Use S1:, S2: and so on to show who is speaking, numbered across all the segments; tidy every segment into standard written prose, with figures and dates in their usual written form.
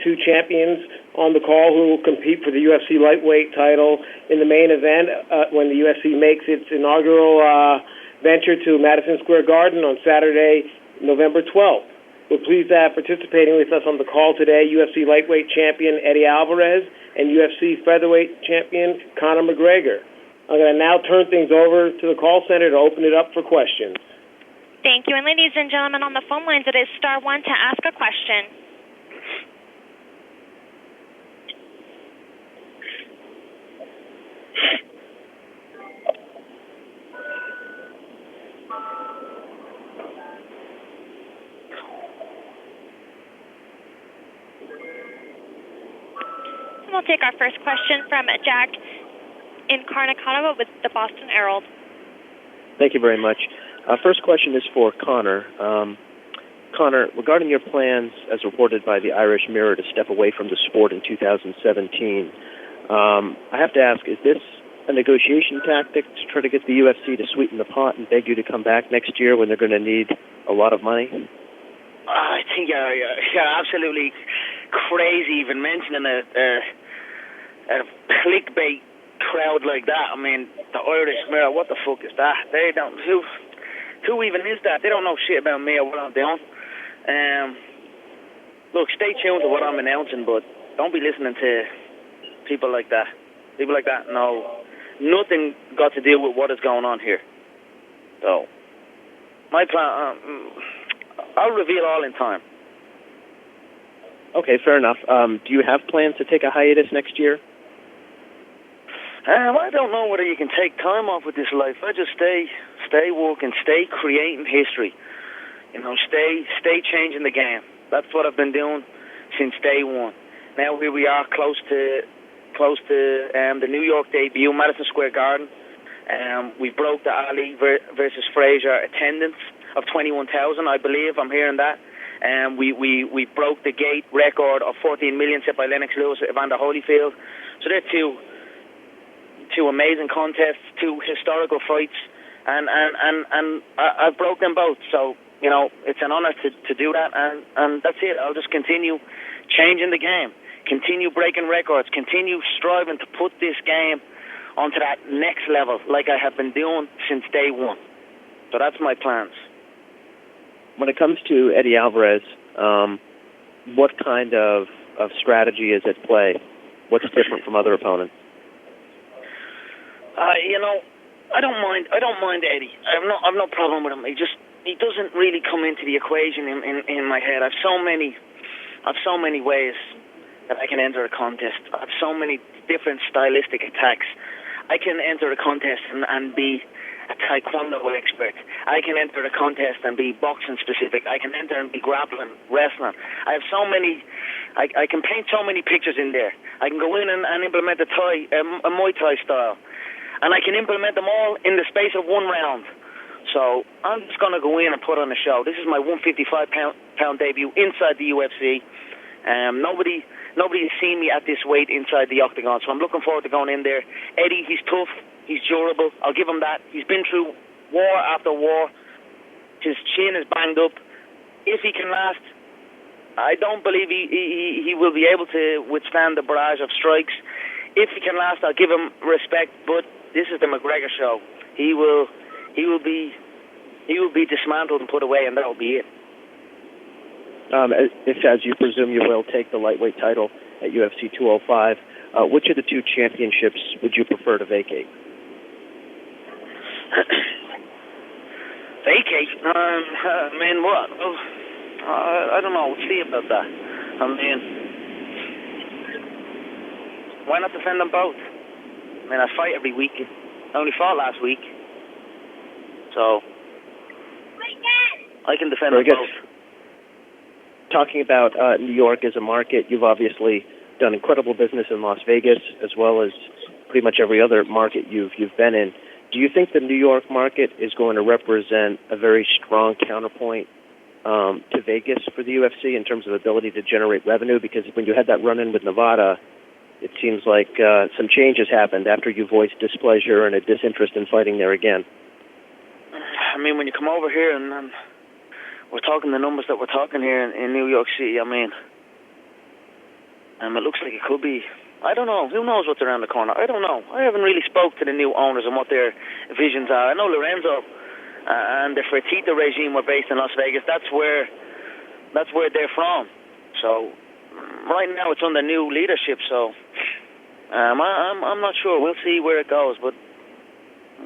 S1: two champions on the call who will compete for the UFC lightweight title in the main event when the UFC makes its inaugural venture to Madison Square Garden on Saturday, November 12th. We're pleased to have participating with us on the call today UFC lightweight champion Eddie Alvarez and UFC featherweight champion Conor McGregor. I'm going to now turn things over to the call center to open it up for questions.
S2: Thank you. And ladies and gentlemen, on the phone lines, it is *1 to ask a question. And we'll take our first question from Jack in Carnicata with the Boston Herald.
S3: Thank you very much. First question is for Conor. Conor, regarding your plans, as reported by the Irish Mirror, to step away from the sport in 2017, I have to ask, is this a negotiation tactic to try to get the UFC to sweeten the pot and beg you to come back next year when they're going to need a lot of money?
S4: I think you're absolutely crazy even mentioning a clickbait crowd like that. I mean, the Irish Mirror, what the fuck is that? They don't... Who even is that? They don't know shit about me or what I'm doing. Look, stay tuned to what I'm announcing, but don't be listening to people like that. People like that know nothing got to do with what is going on here. So, my plan, I'll reveal all in time.
S3: Okay, fair enough. Do you have plans to take a hiatus next year?
S4: I don't know whether you can take time off with this life. I just stay working, stay creating history. You know, stay changing the game. That's what I've been doing since day one. Now here we are, close to the New York debut, Madison Square Garden. We broke the Ali versus Frazier attendance of 21,000, I believe. I'm hearing that. We broke the gate record of 14 million set by Lennox Lewis and Evander Holyfield. So they're two amazing contests, two historical fights, and I've broke them both. So, you know, it's an honor to do that, and that's it. I'll just continue changing the game, continue breaking records, continue striving to put this game onto that next level like I have been doing since day one. So that's my plans.
S3: When it comes to Eddie Alvarez, what kind of strategy is at play? What's different from other opponents?
S4: You know, I don't mind Eddie. I've no problem with him. He doesn't really come into the equation in my head. I've so many ways that I can enter a contest. I have so many different stylistic attacks. I can enter a contest and be a taekwondo expert. I can enter a contest and be boxing specific. I can enter and be grappling, wrestling. I have so many. I can paint so many pictures in there. I can go in and implement a Muay Thai style. And I can implement them all in the space of one round. So I'm just going to go in and put on a show. This is my 155-pound debut inside the UFC. Nobody has seen me at this weight inside the octagon, so I'm looking forward to going in there. Eddie, he's tough. He's durable. I'll give him that. He's been through war after war. His chin is banged up. If he can last, I don't believe he will be able to withstand the barrage of strikes. If he can last, I'll give him respect, but this is the McGregor show. He will be dismantled and put away, and that'll be it.
S3: If, as you presume you will, take the lightweight title at UFC 205, which of the two championships would you prefer to vacate?
S4: Vacate? Man, what? I don't know. We'll see about that. I mean, why not defend them both? I mean, I fight every week. I only fought last week. So, I can defend them both.
S3: Talking about New York as a market, you've obviously done incredible business in Las Vegas, as well as pretty much every other market you've been in. Do you think the New York market is going to represent a very strong counterpoint to Vegas for the UFC in terms of ability to generate revenue? Because when you had that run-in with Nevada, it seems like some changes happened after you voiced displeasure and a disinterest in fighting there again.
S4: I mean, when you come over here and we're talking the numbers that we're talking here in New York City, I mean, It looks like it could be. I don't know. Who knows what's around the corner? I don't know. I haven't really spoke to the new owners and what their visions are. I know Lorenzo and the Fertitta regime were based in Las Vegas. That's where they're from. So right now it's under new leadership. So I'm not sure. We'll see where it goes. But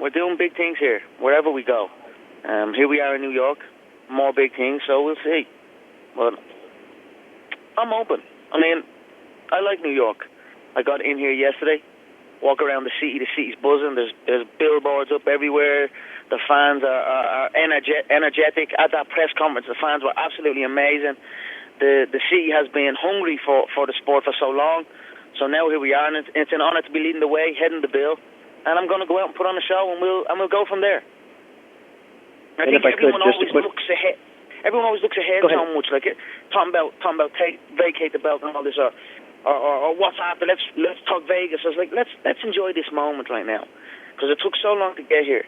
S4: we're doing big things here wherever we go. Here we are in New York. More big things. So we'll see. But I'm open. I mean, I like New York. I got in here yesterday, walk around the city's buzzing. There's billboards up everywhere. The fans are energetic. At that press conference, the fans were absolutely amazing. The city has been hungry for the sport for so long. So now here we are, and it's an honour to be leading the way, heading the bill. And I'm going to go out and put on a show, and we'll go from there. I think everyone always looks ahead. Everyone always looks ahead so much, like talking about vacate the belt and all this, or what's after. Let's talk Vegas. I was like, let's enjoy this moment right now, because it took so long to get here.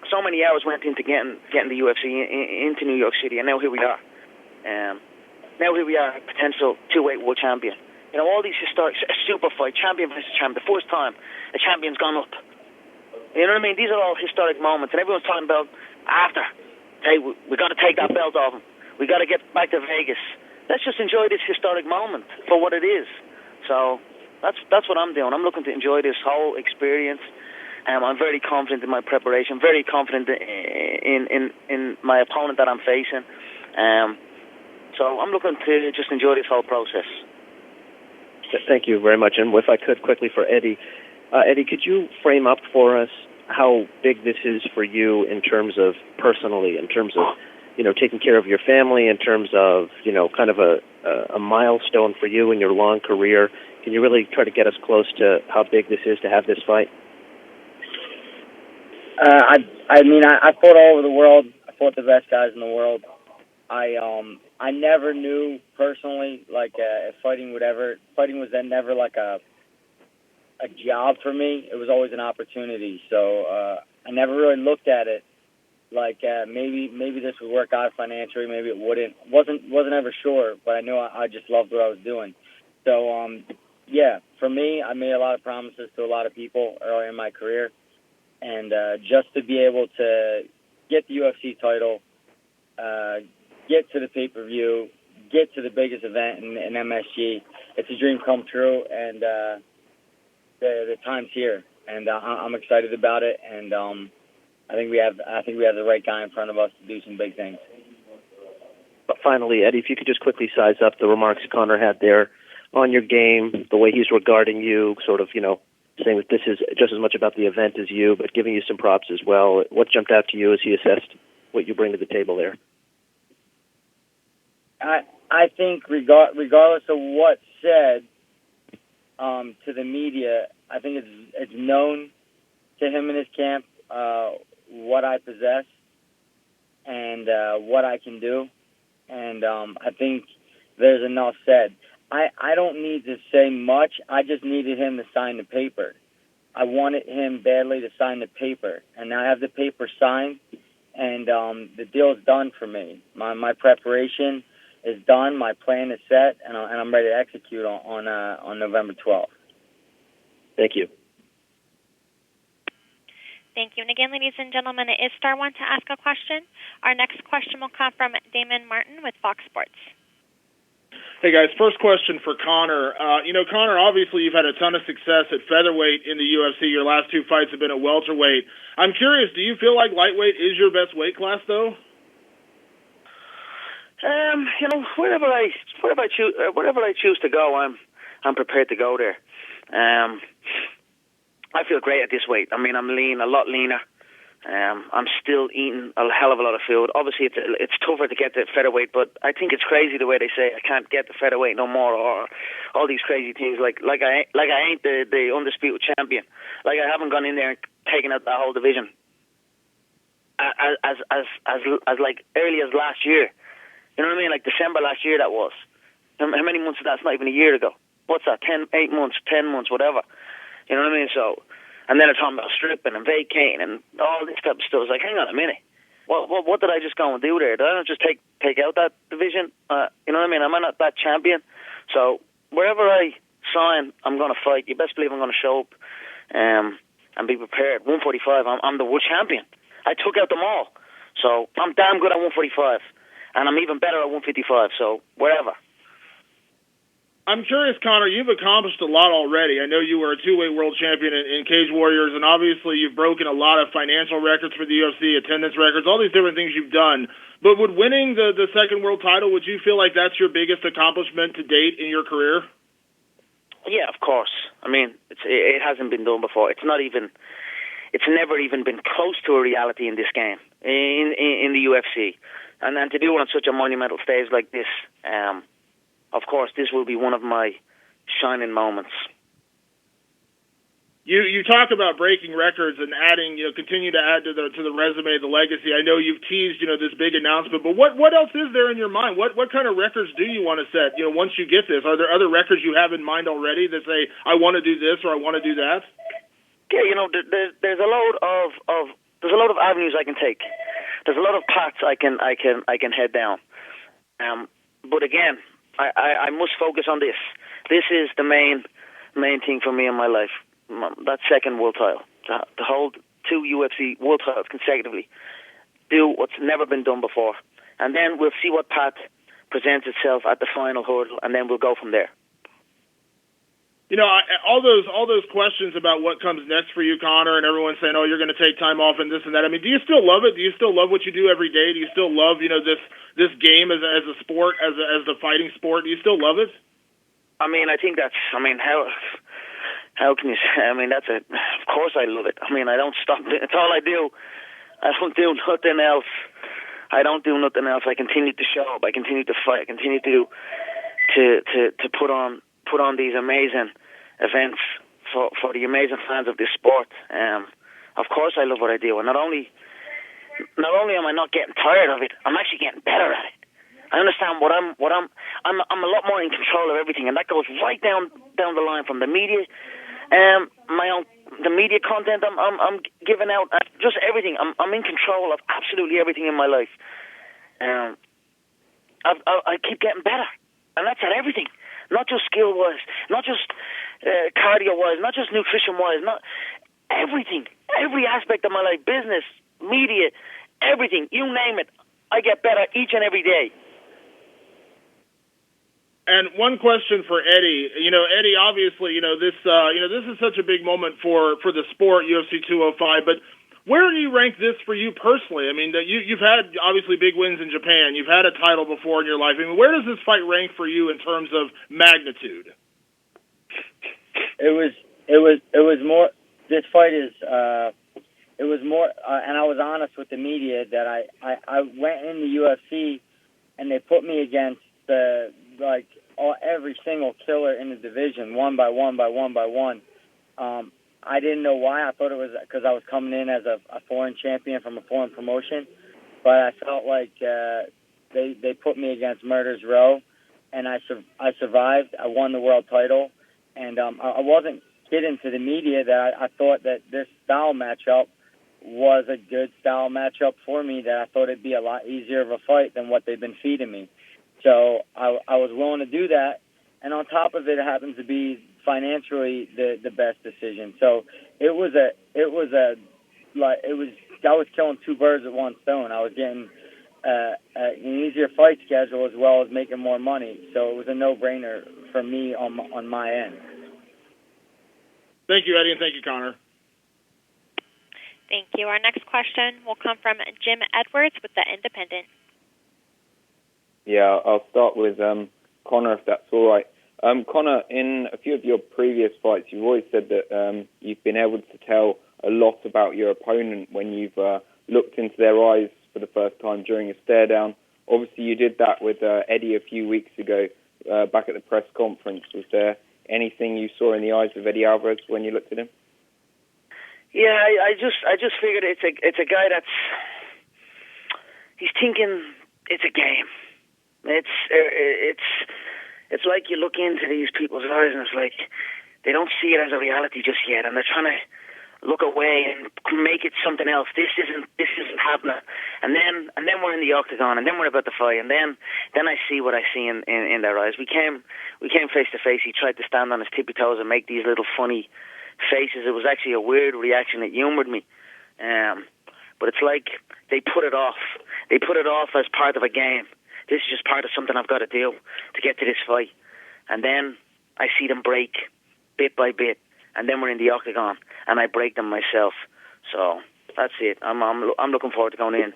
S4: So many hours went into getting the UFC into New York City, and now here we are. Now here we are, potential 2-weight world champion. You know, all these historic super fight, champion versus champion. The first time a champion's gone up. You know what I mean? These are all historic moments, and everyone's talking about after. Hey, we got to take that belt off him. We got to get back to Vegas. Let's just enjoy this historic moment for what it is. So that's what I'm doing. I'm looking to enjoy this whole experience. I'm very confident in my preparation, very confident in my opponent that I'm facing. So I'm looking to just enjoy this whole process.
S3: Thank you very much. And if I could quickly for Eddie, Eddie, could you frame up for us how big this is for you in terms of personally, in terms of, you know, taking care of your family, in terms of, you know, kind of a milestone for you in your long career? Can you really try to get us close to how big this is to have this fight?
S5: I mean, I fought all over the world. I fought the best guys in the world. I never knew personally, like, if fighting was then never like a job for me. It was always an opportunity. So I never really looked at it like maybe this would work out financially, maybe it wouldn't. Wasn't ever sure, but I knew I just loved what I was doing. So yeah, for me, I made a lot of promises to a lot of people early in my career, and just to be able to get the UFC title, get to the pay-per-view, get to the biggest event in MSG, it's a dream come true, and the time's here, and I'm excited about it, and I think we have the right guy in front of us to do some big things.
S3: But finally, Eddie, if you could just quickly size up the remarks Conor had there on your game, the way he's regarding you, sort of, you know, saying that this is just as much about the event as you, but giving you some props as well. What jumped out to you as he assessed what you bring to the table there?
S5: I think regardless of what's said to the media, I think it's known to him and his camp what I possess and what I can do, and I think there's enough said. I don't need to say much. I just needed him to sign the paper. I wanted him badly to sign the paper, and now I have the paper signed, and the deal's done for me. My preparation is done. My plan is set, and I'm ready to execute on November 12th.
S3: Thank you.
S2: Thank you. And again, ladies and gentlemen, it is star one to ask a question. Our next question will come from Damon Martin with Fox Sports.
S6: Hey, guys, first question for Conor. Conor, obviously you've had a ton of success at featherweight in the UFC. Your last two fights have been at welterweight. I'm curious, do you feel like lightweight is your best weight class, though?
S4: Wherever I choose to go, I'm prepared to go there. I feel great at this weight. I mean, I'm lean, a lot leaner. I'm still eating a hell of a lot of food. Obviously, it's tougher to get to featherweight, but I think it's crazy the way they say I can't get to featherweight no more, or all these crazy things like I ain't the undisputed champion. Like I haven't gone in there and taken out that whole division as like early as last year. You know what I mean? Like December last year that was. How many months is that? It's not even a year ago. What's that? 8 months, 10 months, whatever. You know what I mean? So, and then they're talking about stripping and vacating and all this type of stuff. It's like, hang on a minute. What did I just go and do there? Did I not just take out that division? You know what I mean? Am I not that champion? So wherever I sign, I'm going to fight. You best believe I'm going to show up and be prepared. 145, I'm the world champion. I took out them all. So I'm damn good at 145. And I'm even better at 155, so wherever.
S6: I'm curious, Conor, you've accomplished a lot already. I know you were a two-weight world champion in Cage Warriors, and obviously you've broken a lot of financial records for the UFC, attendance records, all these different things you've done. But would winning the second world title, would you feel like that's your biggest accomplishment to date in your career?
S4: Yeah, of course. I mean, it hasn't been done before. It's never even been close to a reality in this game, in the UFC. And then to do it on such a monumental stage like this, of course, this will be one of my shining moments.
S6: You talk about breaking records and adding, continue to add to the resume, the legacy. I know you've teased, this big announcement, but what else is there in your mind? What kind of records do you want to set? Once you get this, are there other records you have in mind already that say, I want to do this or I want to do that?
S4: Yeah, there's a load of avenues I can take. There's a lot of paths I can head down. But again, I must focus on this. This is the main thing for me in my life. That second world title, to hold 2 UFC world titles consecutively, do what's never been done before, and then we'll see what path presents itself at the final hurdle, and then we'll go from there.
S6: All those questions about what comes next for you, Conor, and everyone's saying, "Oh, you're going to take time off and this and that." I mean, do you still love it? Do you still love what you do every day? Do you still love, this game as a sport, as the fighting sport? Do you still love it?
S4: I mean, I think that's. I mean, how can you say? I mean, of course I love it. I mean, I don't stop. It's all I do. I don't do nothing else. I continue to show up. I continue to fight. I continue to put on these amazing events for the amazing fans of this sport. Of course I love what I do. And not only am I not getting tired of it, I'm actually getting better at it. I understand I'm a lot more in control of everything, and that goes right down the line from the media, the media content I'm giving out, just everything. I'm in control of absolutely everything in my life. I keep getting better, and that's at everything, not just skill wise, not just cardio wise, not just nutrition wise, not everything, every aspect of my life, business, media, everything, you name it. I get better each and every day.
S6: And one question for Eddie. Eddie, obviously, this is such a big moment for the sport, UFC 205. But where do you rank this for you personally? I mean, you've had obviously big wins in Japan. You've had a title before in your life. I mean, where does this fight rank for you in terms of magnitude?
S5: It was more. This fight is. It was more, and I was honest with the media that I went in the UFC, and they put me against every single killer in the division, one by one. I didn't know why. I thought it was because I was coming in as a foreign champion from a foreign promotion, but I felt like they put me against Murder's Row, and I survived. I won the world title, and I wasn't kidding to the media that I thought that this style matchup was a good style matchup for me, that I thought it'd be a lot easier of a fight than what they've been feeding me. So I was willing to do that, and on top of it, it happens to be financially the best decision. So I was killing two birds with one stone. I was getting an easier fight schedule as well as making more money. So it was a no-brainer for me on my end.
S6: Thank you, Eddie, and thank you, Conor.
S2: Thank you. Our next question will come from Jim Edwards with The Independent.
S7: Yeah, I'll start with Conor, if that's all right. Conor, in a few of your previous fights, you've always said that you've been able to tell a lot about your opponent when you've looked into their eyes for the first time during a stare down. Obviously, you did that with Eddie a few weeks ago back at the press conference. Was there anything you saw in the eyes of Eddie Alvarez when you looked at him?
S4: Yeah, I just figured it's a guy he's thinking it's a game. It's like you look into these people's eyes and it's like they don't see it as a reality just yet, and they're trying to look away and make it something else. This isn't happening. And then we're in the octagon, and then we're about to fight, and then I see what I see in their eyes. We came face to face. He tried to stand on his tippy toes and make these little funny faces. It was actually a weird reaction. It humored me. But it's like they put it off. They put it off as part of a game. This is just part of something I've got to do to get to this fight. And then I see them break bit by bit. And then we're in the octagon, and I break them myself. So that's it. I'm looking forward to going in.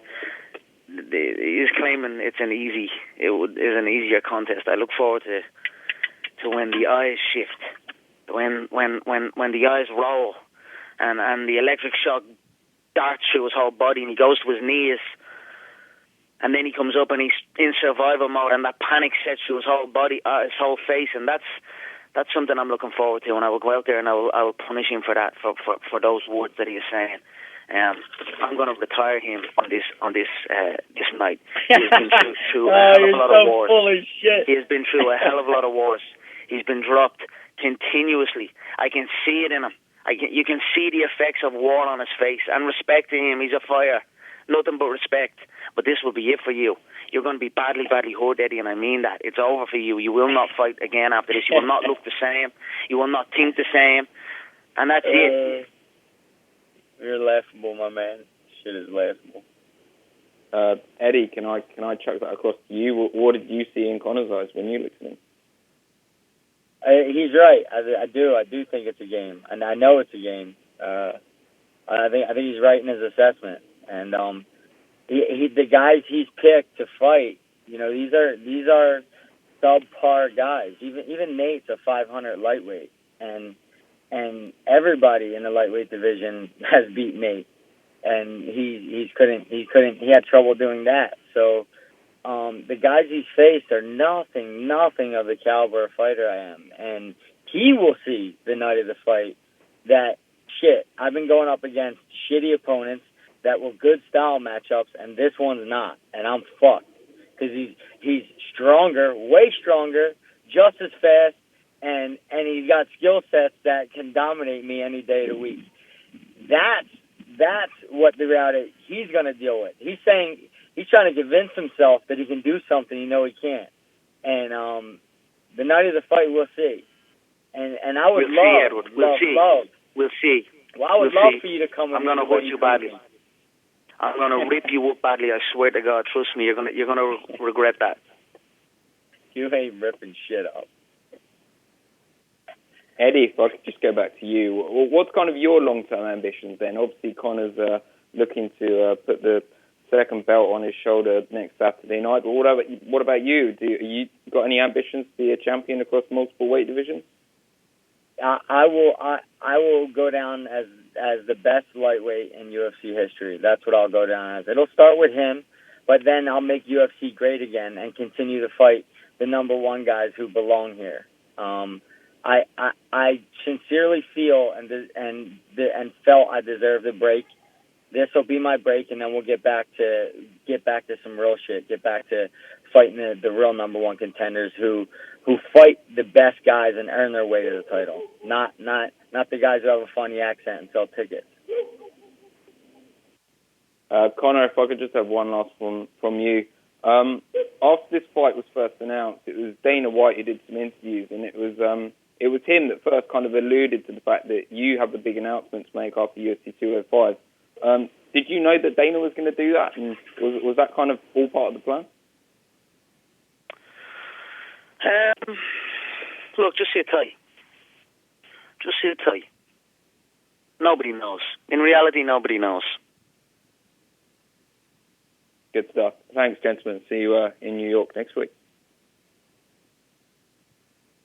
S4: He's claiming it's an easier contest. I look forward to when the eyes shift, when the eyes roll, and the electric shock darts through his whole body, and he goes to his knees, and then he comes up and he's in survival mode, and that panic sets through his whole body, his whole face, and that's something I'm looking forward to, and I will go out there and I will punish him for that, for those words that he is saying. I'm going to retire him on this night. He has been through a hell of a lot of wars.
S5: Full of shit.
S4: He has been through a hell of a lot of wars. He's been dropped continuously. I can see it in him. You can see the effects of war on his face. And respect to him. He's a fighter. Nothing but respect. But this will be it for you. You're going to be badly, badly hurt, Eddie, and I mean that. It's over for you. You will not fight again after this. You will not look the same. You will not think the same. And that's it.
S5: You're laughable, my man. Shit is laughable.
S7: Eddie, can I chuck that across to you? What did you see in Conor's eyes when you looked at him?
S5: He's right. I do think it's a game, and I know it's a game. I think he's right in his assessment, and the guys he's picked to fight, these are subpar guys. Even Nate's a 500 lightweight, and everybody in the lightweight division has beat Nate, and he had trouble doing that. So the guys he's faced are nothing of the caliber of fighter I am, and he will see the night of the fight that shit. I've been going up against shitty opponents that were good style matchups, and this one's not, and I'm fucked because he's stronger, way stronger, just as fast, and he's got skill sets that can dominate me any day of the week. That's what the reality he's going to deal with. He's trying to convince himself that he can do something he can't. And the night of the fight, we'll see. And I would
S4: We'll see.
S5: Well, I would love for you to come.
S4: I'm going to hurt you badly. I'm going to rip you up badly. I swear to God. Trust me. You're going to regret that.
S5: You ain't ripping shit up.
S7: Eddie, if I could just go back to you, what's kind of your long-term ambitions then? Obviously, Conor's looking to put the second belt on his shoulder next Saturday night. But what about you? You got any ambitions to be a champion across multiple weight divisions?
S5: I will go down as the best lightweight in UFC history. That's what I'll go down as. It'll start with him, but then I'll make UFC great again and continue to fight the number one guys who belong here. I sincerely feel and felt I deserved a break. This will be my break, and then we'll get back to some real shit. Get back to fighting the real number one contenders who fight the best guys and earn their way to the title. Not the guys who have a funny accent and sell tickets.
S7: Conor, if I could just have one last one from you. After this fight was first announced, it was Dana White who did some interviews, and it was him that first kind of alluded to the fact that you have the big announcement to make after UFC 205. Did you know that Dana was going to do that, and was that kind of all part of the plan?
S4: Look, just sit tight. Just sit tight. Nobody knows. In reality, nobody knows.
S7: Good stuff. Thanks, gentlemen. See you in New York next week.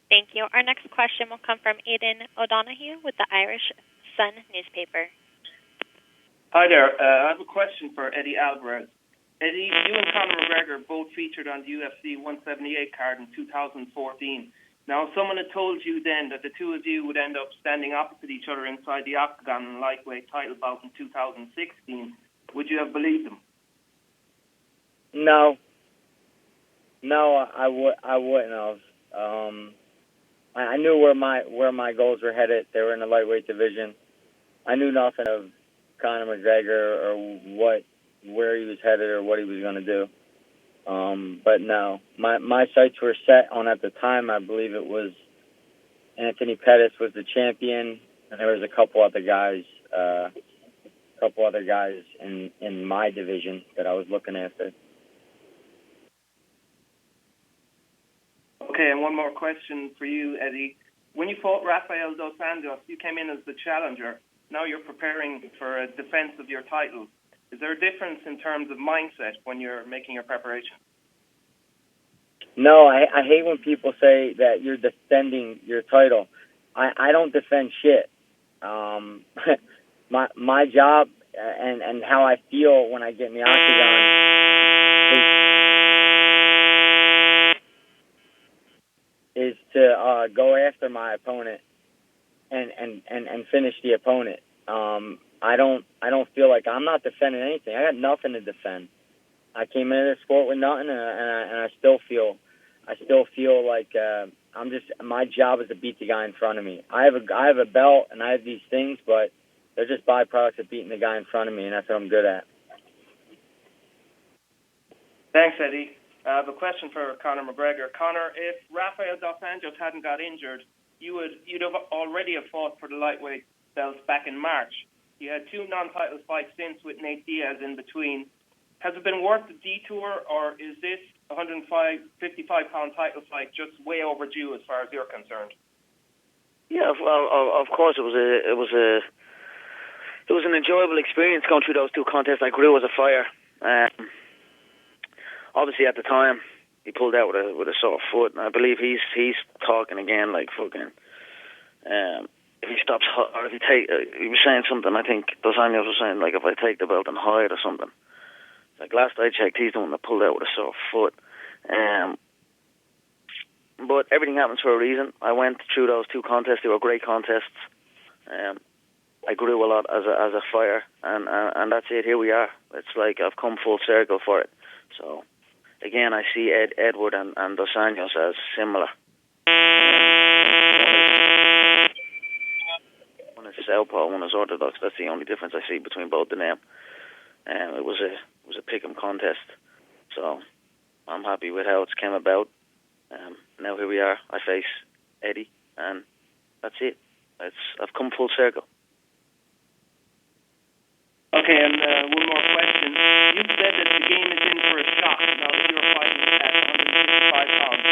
S2: Thank you. Our next question will come from Aidan O'Donoghue with the Irish Sun newspaper.
S8: Hi there. I have a question for Eddie Alvarez. Eddie, you and Conor McGregor both featured on the UFC 178 card in 2014. Now, someone had told you then that the two of you would end up standing opposite each other inside the octagon in lightweight title bout in 2016. Would you have believed them?
S5: No, I wouldn't have. I knew where my goals were headed. They were in the lightweight division, I knew nothing of Conor McGregor or where he was headed or what he was going to do. But no, my sights were set on, at the time, I believe it was Anthony Pettis was the champion, and there was a couple other guys in my division that I was looking after.
S8: Okay, and one more question for you, Eddie. When you fought Rafael dos Anjos, you came in as the challenger. Now you're preparing for a defense of your title. Is there a difference in terms of mindset when you're making your preparation?
S5: No, I hate when people say that you're defending your title. I don't defend shit. My job and how I feel when I get in the octagon is to go after my opponent and finish the opponent. I don't feel like I'm not defending anything. I got nothing to defend. I came into this sport with nothing, and I still feel like my job is to beat the guy in front of me. I have a belt and I have these things, but they're just byproducts of beating the guy in front of me, and that's what I'm good at.
S8: Thanks, Eddie. I have a question for Conor McGregor. Conor, if Rafael dos Anjos hadn't got injured, you'd have already fought for the lightweight belts back in March. You had 2 non-title fights since with Nate Diaz in between. Has it been worth the detour, or is this 55-pound title fight just way overdue as far as you're concerned?
S4: Yeah, well, of course it was an enjoyable experience going through those 2 contests. I grew as a fighter. Obviously, at the time, he pulled out with a sore foot, and I believe he's talking again like fucking. If he stops, or if he was saying something. I think Dos Anjos was saying, like, if I take the belt and hide or something. Like, last I checked, he's the one that pulled out with a sore foot. But everything happens for a reason. I went through those 2 contests. They were great contests. I grew a lot as a fighter, and that's it. Here we are. It's like I've come full circle for it. So, again, I see Edward and Dos Anjos as similar. One is southpaw, one is orthodox. That's the only difference I see between both of them. It was a pick'em contest, so I'm happy with how it's came about. Now here we are. I face Eddie, and that's it. I've come full circle.
S8: Okay, and one more question. You said that the game is in for a shock now that you're fighting at 155 pounds.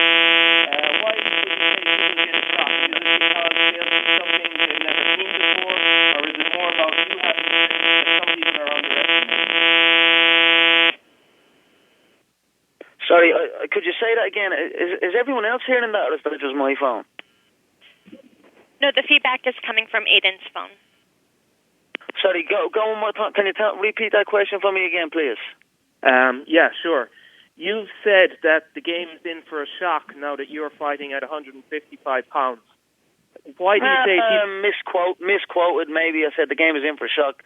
S8: Why would you say people get a shock? Is it because they'll see something they've never seen before, or is it more about you having to say that some people are underestimating?
S4: Sorry, could you say that again? Is everyone else hearing that, or is that just my phone?
S2: No, the feedback is coming from Aiden's phone.
S4: Sorry, go one more time. Can you repeat that question for me again, please?
S8: Yeah, sure. You've said that the game is in for a shock now that you're fighting at 155 pounds. Why do you say...
S4: Misquoted, maybe. I said the game is in for a shock.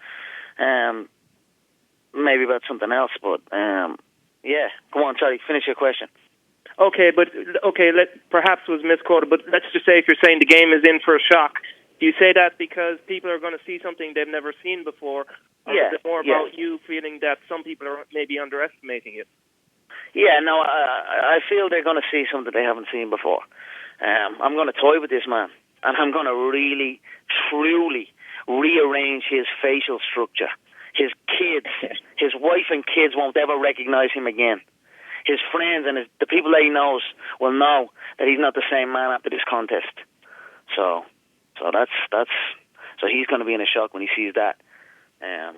S4: Maybe about something else, but... yeah, go on, sorry, finish your question.
S8: Perhaps it was misquoted, but let's just say if you're saying the game is in for a shock, do you say that because people are going to see something they've never seen before, or is it more about you feeling that some people are maybe underestimating it?
S4: Yeah, no, I feel they're going to see something they haven't seen before. I'm going to toy with this man, and I'm going to really, truly rearrange his facial structure. His kids, his wife and kids won't ever recognize him again. His friends and the people that he knows will know that he's not the same man after this contest. So he's going to be in a shock when he sees that. And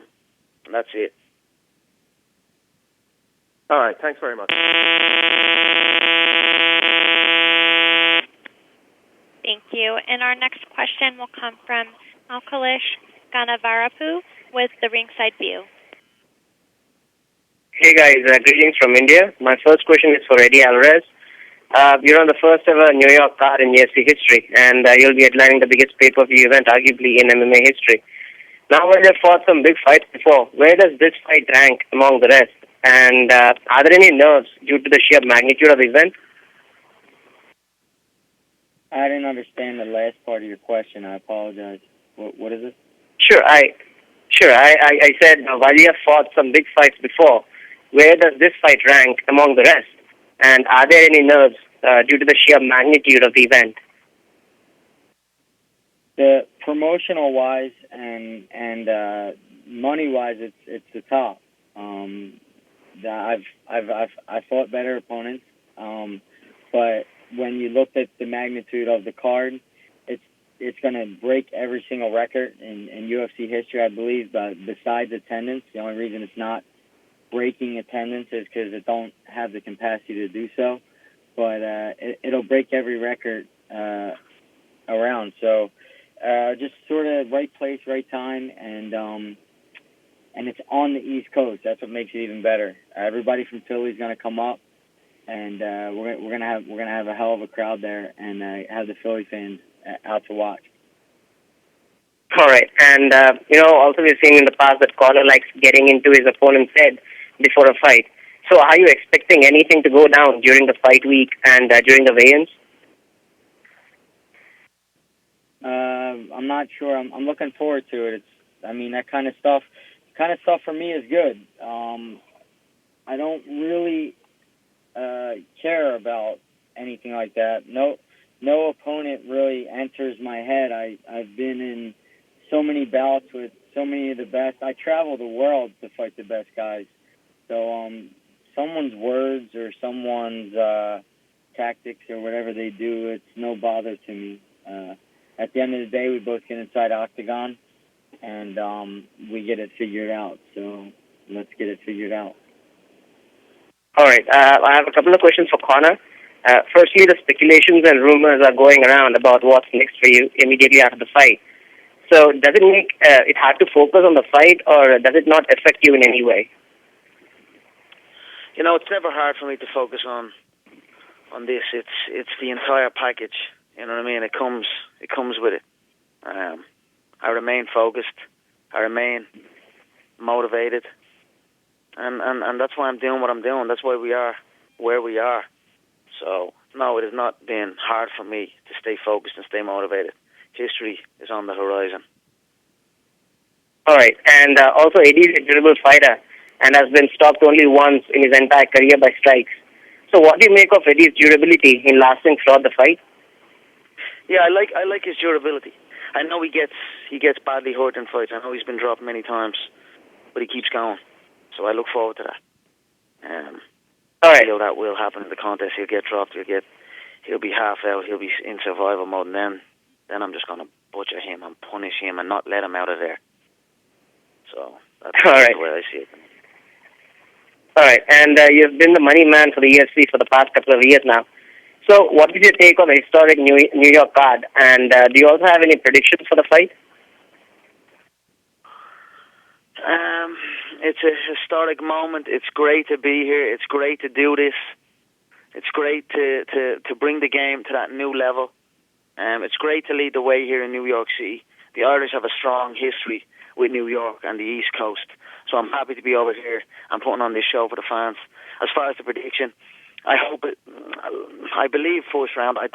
S4: that's it.
S8: All right, thanks very much.
S2: Thank you. And our next question will come from Alkalish Ganavarapu with the Ringside View.
S9: Hey guys, greetings from India. My first question is for Eddie Alvarez. You're on the first ever New York card in UFC history, and you'll be headlining the biggest pay-per-view event arguably in MMA history. Now, when you've fought some big fights before, where does this fight rank among the rest? And are there any nerves due to the sheer magnitude of the event?
S5: I didn't understand the last part of your question. I apologize. What is it?
S9: I said while you have fought some big fights before, where does this fight rank among the rest? And are there any nerves due to the sheer magnitude of the event?
S5: The promotional wise and money wise, it's the top. I've fought better opponents, but when you look at the magnitude of the card, it's going to break every single record in UFC history, I believe. But besides attendance, the only reason it's not breaking attendance is because it don't have the capacity to do so. But it'll break every record around. So just sort of right place, right time, and it's on the East Coast. That's what makes it even better. Everybody from Philly is going to come up, and we're gonna have a hell of a crowd there, and have the Philly fans out to watch.
S9: All right, and also we've seen in the past that Conor likes getting into his opponent's head before a fight. So, are you expecting anything to go down during the fight week and during the weigh-ins?
S5: I'm not sure. I'm looking forward to it. That kind of stuff for me is good. I don't really care about anything like that. No opponent really enters my head. I've been in so many bouts with so many of the best. I travel the world to fight the best guys. So someone's words or someone's tactics or whatever they do, it's no bother to me. At the end of the day, we both get inside octagon, and we get it figured out. So let's get it figured out.
S9: All right. I have a couple of questions for Conor. Firstly, the speculations and rumors are going around about what's next for you immediately after the fight. So does it make it hard to focus on the fight, or does it not affect you in any way?
S4: It's never hard for me to focus on this. It's the entire package. You know what I mean? It comes with it. I remain focused. I remain motivated, and that's why I'm doing what I'm doing. That's why we are where we are. So no, it has not been hard for me to stay focused and stay motivated. History is on the horizon.
S9: All right, and also Eddie is a durable fighter and has been stopped only once in his entire career by strikes. So what do you make of Eddie's durability in lasting throughout the fight?
S4: Yeah, I like his durability. I know he gets badly hurt in fights. I know he's been dropped many times, but he keeps going. So I look forward to that.
S9: All right.
S4: That will happen in the contest. He'll get dropped. He'll be half out. He'll be in survival mode, and then I'm just going to butcher him and punish him and not let him out of there. So that's the way I see it.
S9: All right, and you've been the money man for the UFC for the past couple of years now. So what is your take on the historic New York card, and do you also have any predictions for the fight?
S4: It's a historic moment. It's great to be here. It's great to do this. It's great to bring the game to that new level. It's great to lead the way here in New York City. The Irish have a strong history with New York and the East Coast. So I'm happy to be over here and putting on this show for the fans. As far as the prediction, I believe first round. I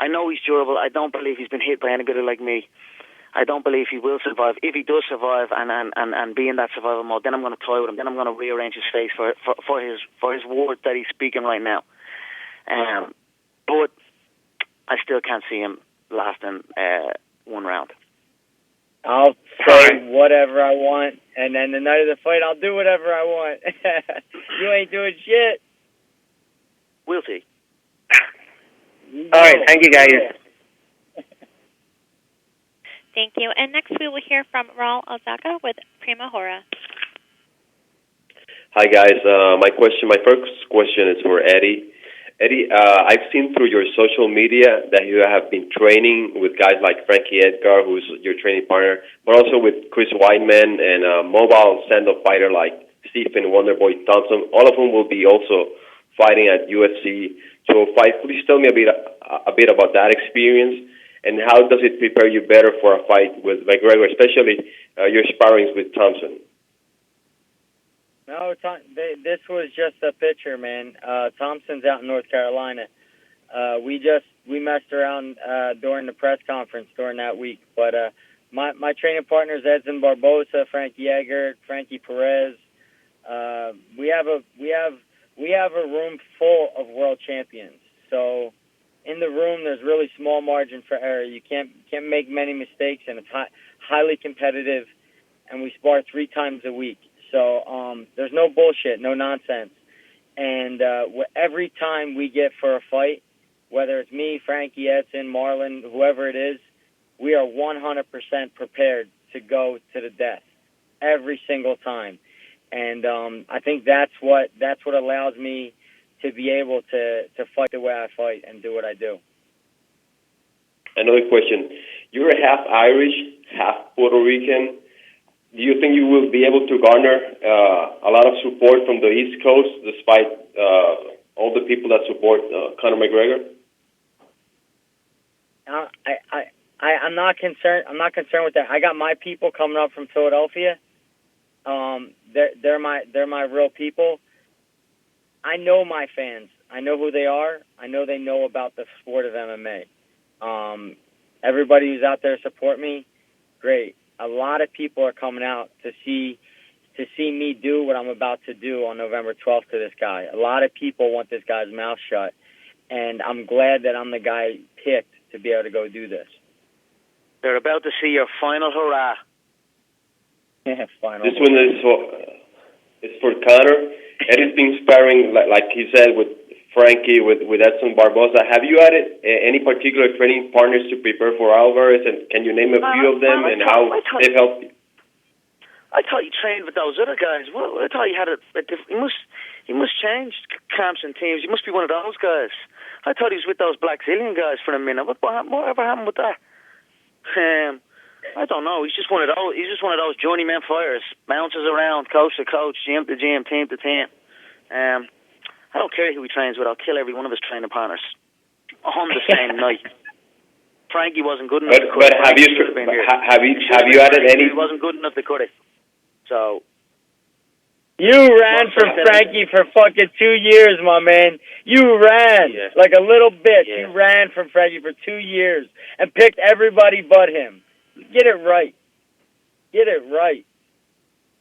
S4: know he's durable. I don't believe he's been hit by anybody like me. I don't believe he will survive. If he does survive and be in that survival mode, then I'm going to toy with him. Then I'm going to rearrange his face for his words that he's speaking right now. But I still can't see him lasting one round.
S5: I'll say whatever I want, and then the night of the fight, I'll do whatever I want. You ain't doing shit.
S4: We'll see.
S9: All right, thank you, guys.
S2: Thank you. And next we will hear from Raul Alzaga with Prima Hora.
S10: Hi, guys. My first question is for Eddie. Eddie, I've seen through your social media that you have been training with guys like Frankie Edgar, who's your training partner, but also with Chris Weidman and a mobile stand-up fighter like Stephen Wonderboy Thompson. All of them will be also fighting at UFC 205. Please tell me a bit about that experience, and how does it prepare you better for a fight with McGregor, especially your sparrings with Thompson?
S5: No, this was just a picture, man. Thompson's out in North Carolina. We messed around during the press conference during that week, but my training partners, Edson Barbosa, Frankie Edgar, Frankie Perez. We have a room full of world champions. So in the room, there's really small margin for error. You can't make many mistakes, and it's highly competitive. And we spar 3 times a week. So there's no bullshit, no nonsense. And every time we get for a fight, whether it's me, Frankie, Edson, Marlon, whoever it is, we are 100% prepared to go to the death every single time. And I think that's what allows me to be able to fight the way I fight and do what I do.
S10: Another question. You're half Irish, half Puerto Rican. Do you think you will be able to garner a lot of support from the East Coast despite all the people that support Conor McGregor?
S5: I'm not concerned. I'm not concerned with that. I got my people coming up from Philadelphia. They're my real people. I know my fans. I know who they are. I know they know about the sport of MMA. Everybody who's out there support me, great. A lot of people are coming out to see me do what I'm about to do on November 12th to this guy. A lot of people want this guy's mouth shut, and I'm glad that I'm the guy picked to be able to go do this.
S4: They're about to see your final hurrah.
S5: Final.
S10: This one is for Conor. Eddie's been sparring, like he said, with Frankie, with Edson Barbosa. Have you added any particular training partners to prepare for Alvarez, and can you name a few of them and how they've helped you?
S4: I thought you trained with those other guys. Well, I thought you had a different. You must change camps and teams. You must be one of those guys. I thought he was with those Black Zillion guys for a minute. Whatever happened with that? I don't know. He's just one of those journeyman fighters. Bounces around, coach to coach, gym to gym, team to team. I don't care who he trains with. I'll kill every one of his training partners on the same night. Frankie wasn't good enough.
S10: But have you added any?
S4: He wasn't good enough to cut it. So.
S5: You ran from Frankie for fucking 2 years, my man. You ran like a little bitch. Yeah. You ran from Frankie for 2 years and picked everybody but him. Get it right. Get it right.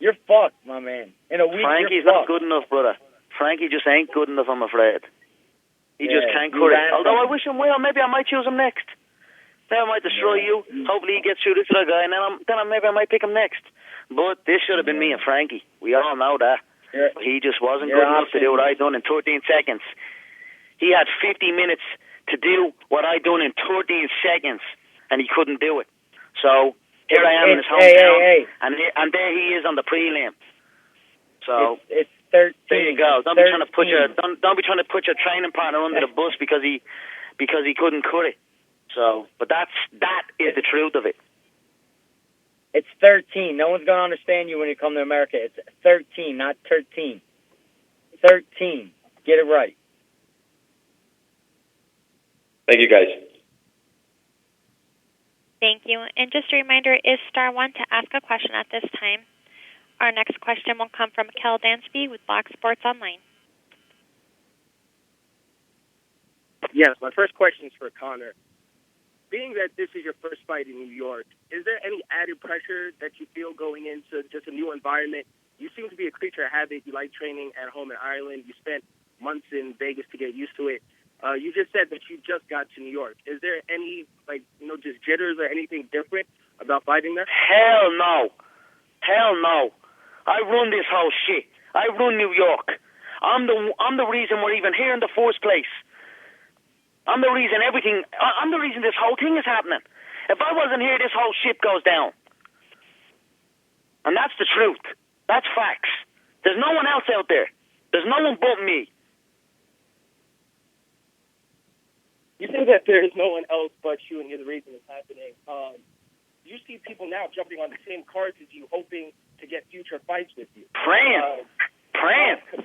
S5: You're fucked, my man. In a week,
S4: Frankie's
S5: you're
S4: not
S5: fucked.
S4: good enough, brother. Frankie just ain't good enough, I'm afraid. He just can't cut it. Although I wish him well. Maybe I might choose him next. Then I might destroy you. Hopefully he gets through this other guy, and then maybe I might pick him next. But this should have been me and Frankie. We all know that. He just wasn't good enough to do what I done in 13 seconds. He had 50 minutes to do what I done in 13 seconds, and he couldn't do it. So here I am in his hometown, and there he is on the prelim. So
S5: it's 13.
S4: There you go. Don't be trying to put your training partner under the bus because he couldn't cut it. So, but that is the truth of it.
S5: It's 13. No one's going to understand you when you come to America. It's 13, not 13. 13. Get it right.
S10: Thank you, guys.
S2: Thank you. And just a reminder, it is *1 to ask a question at this time. Our next question will come from Kel Dansby with Fox Sports Online.
S11: Yes, my first question is for Conor. Being that this is your first fight in New York, is there any added pressure that you feel going into just a new environment? You seem to be a creature of habit. You like training at home in Ireland. You spent months in Vegas to get used to it. You just said that you just got to New York. Is there any, just jitters or anything different about fighting there?
S4: Hell no. Hell no. I run this whole shit. I run New York. I'm the reason we're even here in the first place. I'm the reason this whole thing is happening. If I wasn't here, this whole ship goes down. And that's the truth. That's facts. There's no one else out there. There's no one but me.
S11: You think that there is no one else but you and you're the reason it's happening. You see people now jumping on the same cards as you, hoping to get future fights with you.
S4: Praying.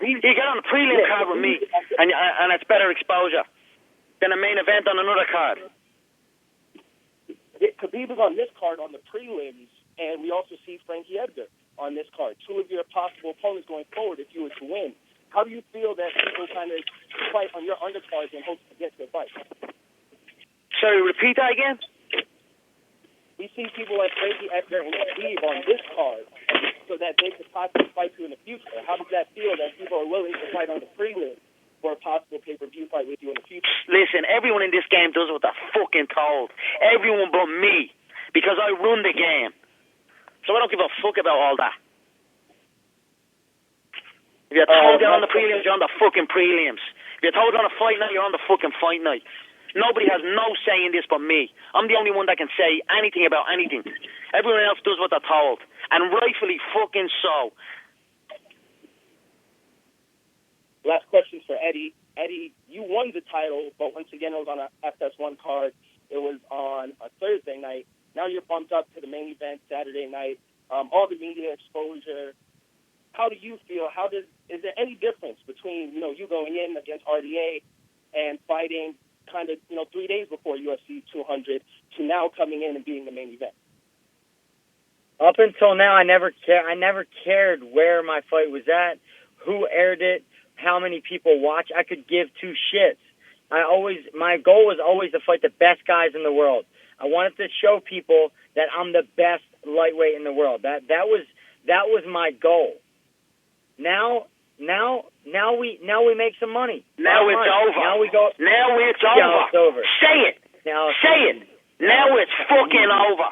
S4: You get on the prelim card with me, and it's better exposure than a main event on another card.
S11: Khabib is on this card on the prelims, and we also see Frankie Edgar on this card. Two of your possible opponents going forward if you were to win. How do you feel that people kind of fight on your undercards and hope to get to a fight?
S4: Sorry, repeat that again?
S11: we see people like Frankie Edgar and Steve on this card so that they could possibly fight you in the future. How does that feel that people are willing to fight on the prelim for a possible pay-per-view fight with you in the future?
S4: Listen, everyone in this game does what they're fucking told. Everyone but me, because I run the game. So I don't give a fuck about all that. If you're told you're on the prelims, you're on the fucking prelims. If you're told you're on a fight night, you're on the fucking fight night. Nobody has no say in this but me. I'm the only one that can say anything about anything. Everyone else does what they're told. And rightfully fucking so.
S11: Last question for Eddie. Eddie, you won the title, but once again, it was on a FS1 card. It was on a Thursday night. Now you're bumped up to the main event Saturday night. All the media exposure. How do you feel? Is there any difference between, you going in against RDA and fighting kind of, 3 days before UFC 200 to now coming in and being the main event?
S5: Up until now, I never cared where my fight was at, who aired it, how many people watch. I could give two shits. My goal was always to fight the best guys in the world. I wanted to show people that I'm the best lightweight in the world. That was my goal. Now we make some money.
S4: Now it's over.
S5: Now we go.
S4: Now it's over.
S5: Now it's over.
S4: Say it. Say it. Now it's fucking over.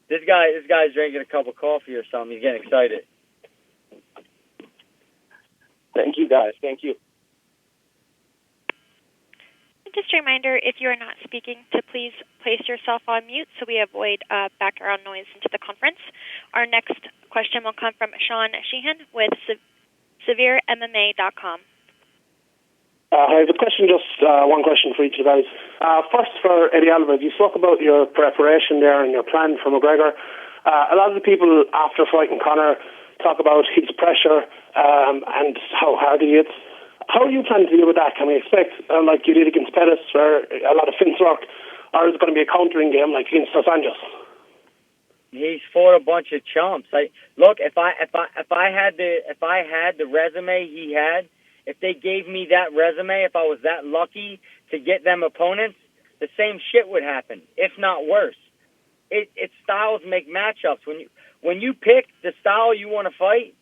S5: This guy's drinking a cup of coffee or something. He's getting excited.
S11: Thank you, guys. Thank you.
S2: Just a reminder, if you are not speaking, to please place yourself on mute so we avoid background noise into the conference. Our next question will come from Sean Sheehan with SevereMMA.com.
S12: I have a question, just one question for each of you guys. First, for Eddie Alvarez, you spoke about your preparation there and your plan for McGregor. A lot of the people after fighting Conor talk about his pressure and how hard he hits. How are you planning to deal with that? Can we expect, like you did against Pettis, or a lot of fence work, or is it going to be a countering game like against Los Angeles?
S5: He's fought a bunch of chumps. Look, if I had the resume he had, if they gave me that resume, if I was that lucky to get them opponents, the same shit would happen, if not worse. It's styles make matchups. When you pick the style you want to fight,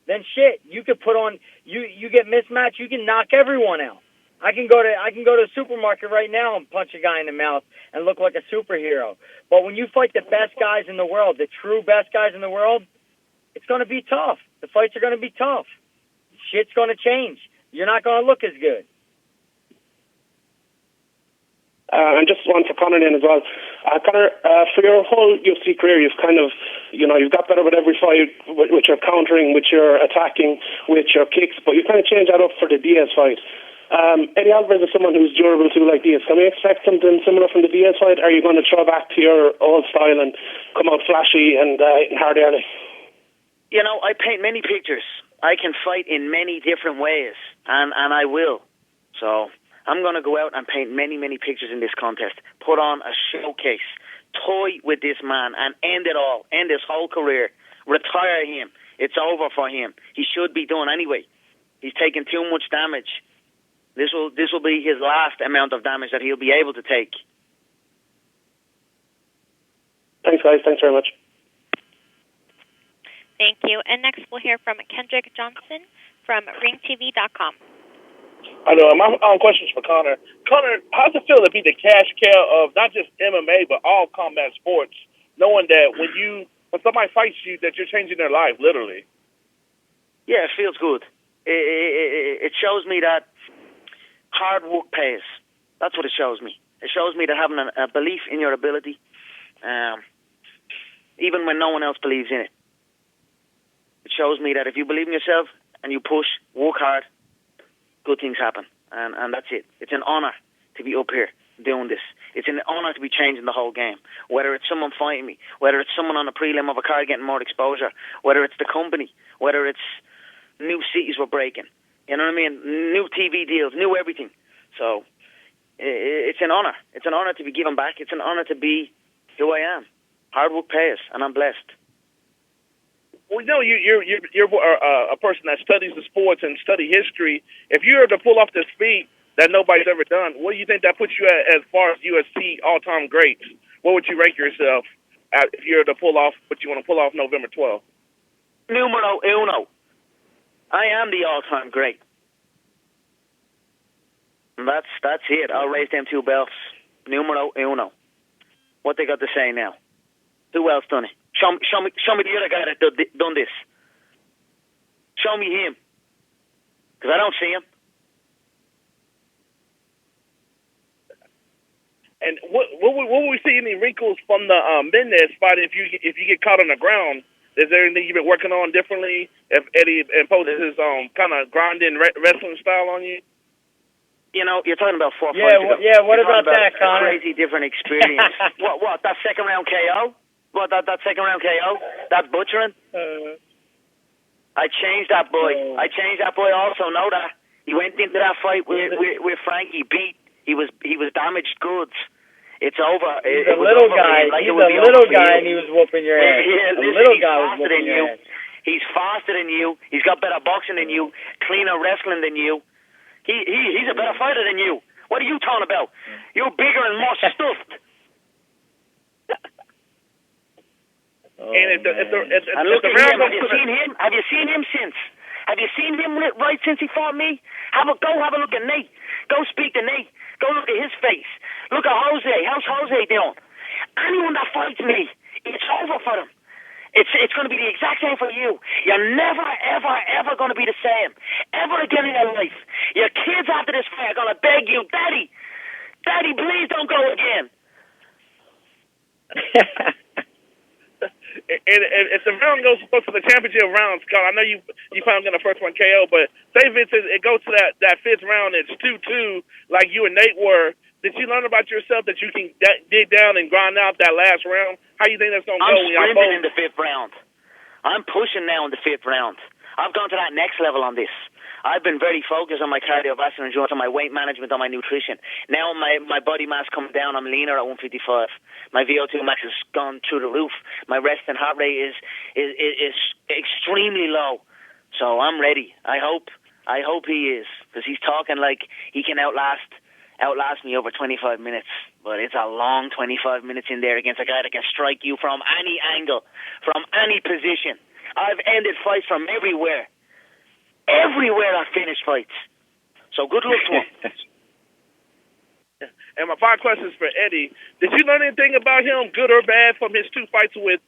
S5: then shit, you could put on you get mismatched, you can knock everyone out. I can go to a supermarket right now and punch a guy in the mouth and look like a superhero. But when you fight the best guys in the world, the true best guys in the world, it's going to be tough. The fights are going to be tough. Shit's going to change. You're not going to look as good.
S12: And just one for Conor then as well. Conor, for your whole UFC career, you've kind of, you've got better with every fight, with your countering, with your attacking, with your kicks, but you kind of changed that up for the Diaz fight. Eddie Alvarez is someone who's durable too, like Diaz. Can we expect something similar from the Diaz fight? Are you going to throw back to your old style and come out flashy and hard early?
S4: I paint many pictures. I can fight in many different ways, and I will. So I'm going to go out and paint many, many pictures in this contest, put on a showcase, toy with this man, and end it all, end his whole career, retire him. It's over for him. He should be done anyway. He's taken too much damage. This will be his last amount of damage that he'll be able to take.
S12: Thanks, guys. Thanks very much.
S2: Thank you. And next we'll hear from Kendrick Johnson from RingTV.com.
S13: I know. My question's for Conor. Conor, how's it feel to be the cash cow of not just MMA but all combat sports, knowing that when somebody fights you, that you're changing their life, literally?
S4: Yeah, it feels good. It shows me that hard work pays. That's what it shows me. It shows me that having a belief in your ability, even when no one else believes in it. It shows me that if you believe in yourself and you push, work hard, good things happen. And that's it. It's an honor to be up here doing this. It's an honor to be changing the whole game. Whether it's someone fighting me, whether it's someone on a prelim of a card getting more exposure, whether it's the company, whether it's new cities we're breaking. You know what I mean? New TV deals, new everything. So it's an honor. It's an honor to be given back. It's an honor to be who I am. Hard work pays, and I'm blessed.
S13: We know you're a person that studies the sports and study history. If you were to pull off this feat, that nobody's ever done. What do you think that puts you at as far as UFC all-time greats? What would you rank yourself at if you were to pull off what you want to pull off November 12th?
S4: Numero uno. I am the all-time great. And that's it. I'll raise them 2 belts. Numero uno. What they got to say now? Who else done it? Show me the other guy that done this. Show me him. Because I don't see him.
S13: And what will we see any wrinkles from the Mendez fight if you get caught on the ground? Is there anything you've been working on differently? If Eddie imposes his kind of grinding wrestling style on you?
S4: You know, you're talking about 4 fights ago.
S5: What
S4: you're
S5: about that, Connor?
S4: Crazy different experience. What? That second round KO? What? That second round KO? That butchering? I changed that boy. I changed that boy. Also know that he went into that fight with Frankie beat. He was damaged goods. It's over.
S5: He's a little guy.
S4: Like
S5: He's a little guy, and he was whooping your ass.
S4: Yeah,
S5: a little guy was whooping your ass.
S4: He's faster than you. He's got better boxing than you. Cleaner wrestling than you. He's a better fighter than you. What are you talking about? You're bigger and more stuffed.
S13: And look at
S4: him. Have you seen him? Have you seen him since? Have you seen him right since he fought me? Go have a look at Nate. Go speak to Nate. Go look at his face. Look at Jose. How's Jose doing? Anyone that fights me, it's over for them. It's going to be the exact same for you. You're never, ever, ever going to be the same. Ever again in your life. Your kids after this fight are going to beg you, Daddy, please don't go again.
S13: And if the round goes for the championship round, Scott, I know you probably going to first one KO, but say if it goes to that 5th round, it's 2-2, like you and Nate were. Did you learn about yourself that you can dig down and grind out that last round? How do you think that's going to go?
S4: I'm sprinting in the 5th round. I'm pushing now in the 5th round. I've gone to that next level on this. I've been very focused on my cardiovascular endurance, on my weight management, on my nutrition. Now my body mass comes down. I'm leaner at 155. My VO2 max has gone through the roof. My resting heart rate is extremely low. So I'm ready. I hope he is, because he's talking like he can outlast me over 25 minutes. But it's a long 25 minutes in there against a guy that can strike you from any angle, from any position. I've ended fights from everywhere. Everywhere I finished fights. So good luck to him.
S13: And my 5 questions for Eddie. Did you learn anything about him, good or bad, from his 2 fights with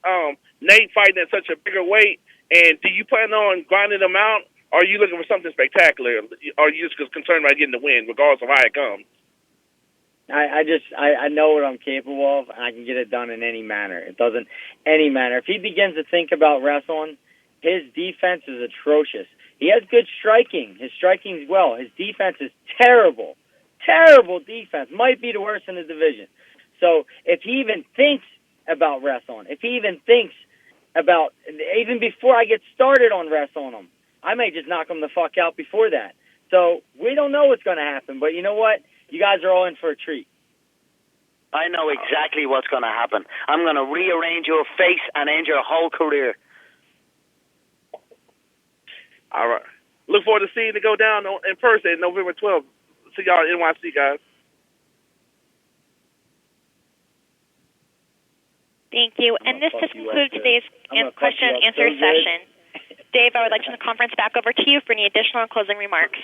S13: Nate fighting at such a bigger weight? And do you plan on grinding him out? Or are you looking for something spectacular? Or are you just concerned about getting the win, regardless of how it comes?
S5: I know what I'm capable of, and I can get it done in any manner. Any manner. If he begins to think about wrestling, his defense is atrocious. He has good striking. His striking's well. His defense is terrible. Terrible defense. Might be the worst in the division. So if he even thinks about wrestling, even before I get started on wrestling him, I may just knock him the fuck out before that. So we don't know what's going to happen. But you know what? You guys are all in for a treat.
S4: I know exactly what's going to happen. I'm going to rearrange your face and end your whole career.
S13: All right. Look forward to seeing it go down in person November 12th. See y'all at NYC, guys.
S2: Thank you. And this just concludes today's question and answer session. Dave, I would like to turn the conference back over to you for any additional closing remarks.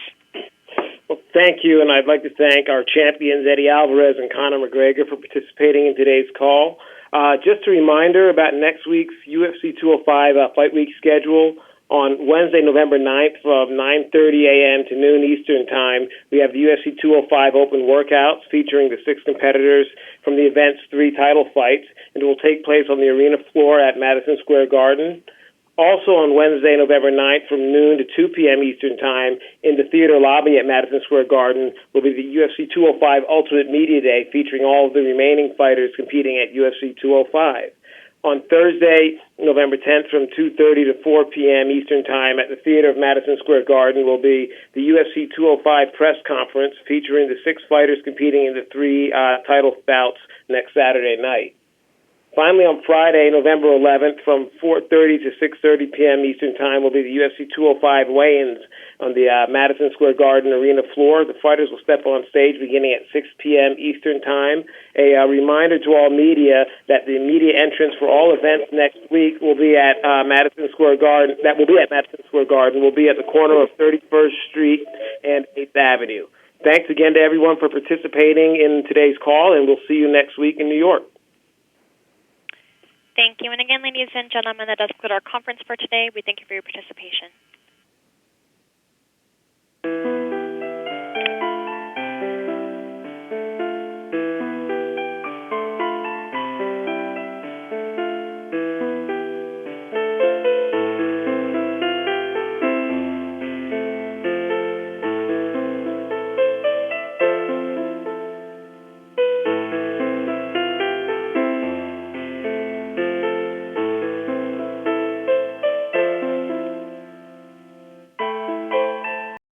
S1: Well, thank you, and I'd like to thank our champions, Eddie Alvarez and Conor McGregor, for participating in today's call. Just a reminder about next week's UFC 205 Fight Week schedule. On Wednesday, November 9th, from 9:30 a.m. to noon Eastern Time, we have the UFC 205 Open Workouts featuring the 6 competitors from the event's 3 title fights, and it will take place on the arena floor at Madison Square Garden. Also on Wednesday, November 9th, from noon to 2 p.m. Eastern Time, in the theater lobby at Madison Square Garden, will be the UFC 205 Ultimate Media Day, featuring all of the remaining fighters competing at UFC 205. On Thursday, November 10th, from 2:30 to 4 p.m. Eastern Time at the Theater of Madison Square Garden will be the UFC 205 press conference featuring the 6 fighters competing in the 3 title bouts next Saturday night. Finally, on Friday, November 11th, from 4:30 to 6:30 p.m. Eastern Time, will be the UFC 205 weigh-ins on the Madison Square Garden arena floor. The fighters will step on stage beginning at 6 p.m. Eastern Time. A reminder to all media that the media entrance for all events next week will be at Madison Square Garden. That will be at Madison Square Garden. Will be at the corner of 31st Street and 8th Avenue. Thanks again to everyone for participating in today's call, and we'll see you next week in New York.
S2: Thank you. And again, ladies and gentlemen, that does conclude our conference for today. We thank you for your participation.